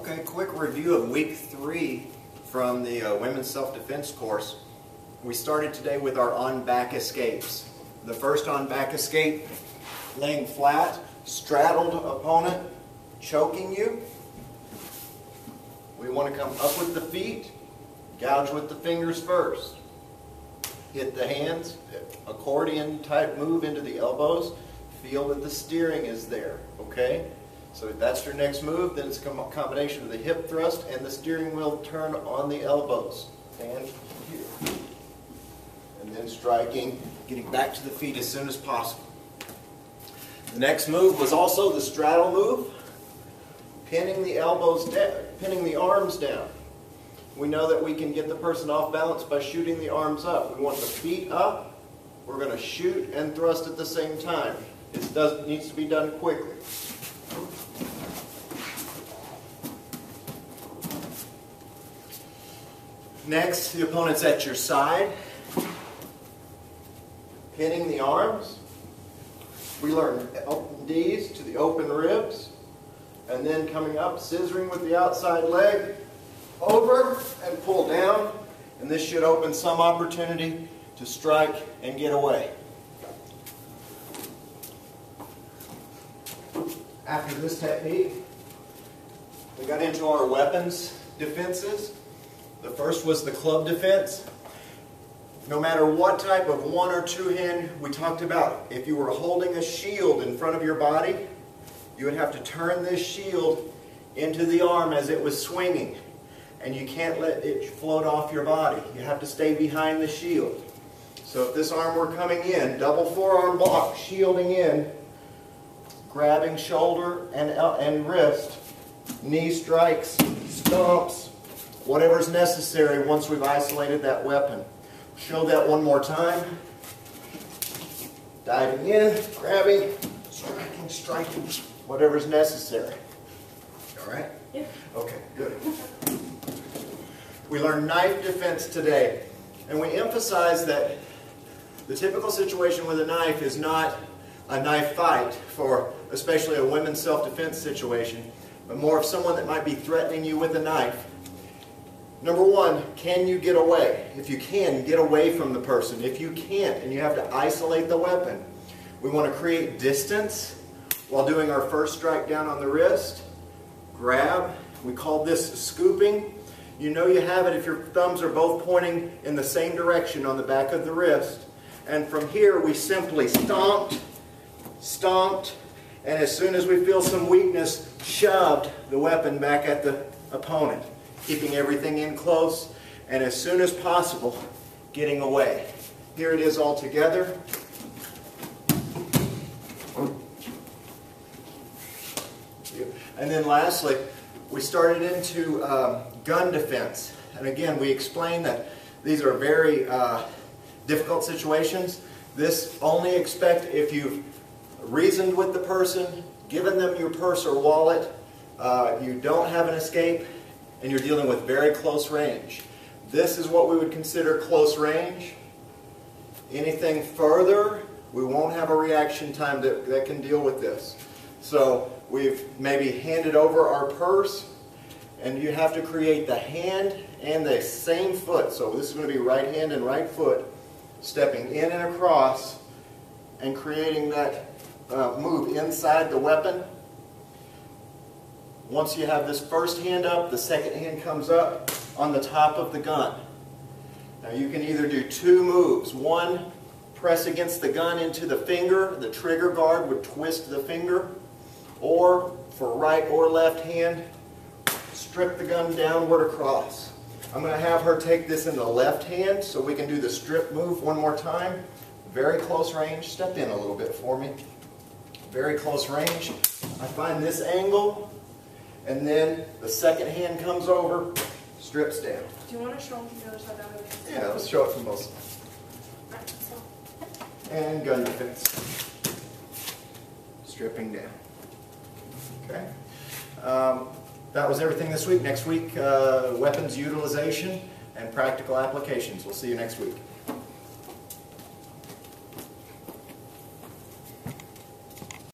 Okay, quick review of week 3 from the Women's Self-Defense course. We started today with our on-back escapes. The first on-back escape, laying flat, straddled opponent, choking you. We want to come up with the feet, gouge with the fingers first. Hit the hands, accordion type move into the elbows. Feel that the steering is there, okay? So that's your next move. Then it's a combination of the hip thrust and the steering wheel turn on the elbows. And here. And then striking, getting back to the feet as soon as possible. The next move was also the straddle move. Pinning the elbows down, pinning the arms down. We know that we can get the person off balance by shooting the arms up. We want the feet up. We're going to shoot and thrust at the same time. It needs to be done quickly. Next, the opponent's at your side, pinning the arms. We learn open D's to the open ribs, and then coming up, scissoring with the outside leg, over and pull down, and this should open some opportunity to strike and get away. After this technique, we got into our weapons defenses. The first was the club defense. No matter what type of one or two hand we talked about, if you were holding a shield in front of your body, you would have to turn this shield into the arm as it was swinging. And you can't let it float off your body. You have to stay behind the shield. So if this arm were coming in, double forearm block, shielding in, grabbing shoulder and wrist, knee strikes, stomps, whatever's necessary once we've isolated that weapon. Show that one more time. Diving in, grabbing, striking, whatever's necessary. All right? Yeah. Okay, good. We learned knife defense today, and we emphasize that the typical situation with a knife is not a knife fight for especially a women's self-defense situation, but more of someone that might be threatening you with a knife. Number one, can you get away? If you can, get away from the person. If you can't and you have to isolate the weapon, we want to create distance while doing our first strike down on the wrist. Grab. We call this scooping. You know you have it if your thumbs are both pointing in the same direction on the back of the wrist. And from here we simply stomped, and as soon as we feel some weakness, shoved the weapon back at the opponent, keeping everything in close, and as soon as possible, getting away. Here it is all together. And then lastly, we started into gun defense. And again, we explained that these are very difficult situations. This only expect if you've reasoned with the person, given them your purse or wallet, you don't have an escape, and you're dealing with very close range. This is what we would consider close range. Anything further, we won't have a reaction time that can deal with this. So we've maybe handed over our purse, and you have to create the hand and the same foot. So this is going to be right hand and right foot, stepping in and across and creating that move inside the weapon. Once you have this first hand up, the second hand comes up on the top of the gun. Now you can either do two moves. One, press against the gun into the finger. The trigger guard would twist the finger. Or, for right or left hand, strip the gun downward across. I'm going to have her take this in the left hand so we can do the strip move one more time. Very close range. Step in a little bit for me. Very close range. I find this angle, and then the second hand comes over, strips down. Do you want to show them from the other side? Yeah, let's show it from both sides. And gun defense. Stripping down. Okay. That was everything this week. Next week, weapons utilization and practical applications. We'll see you next week.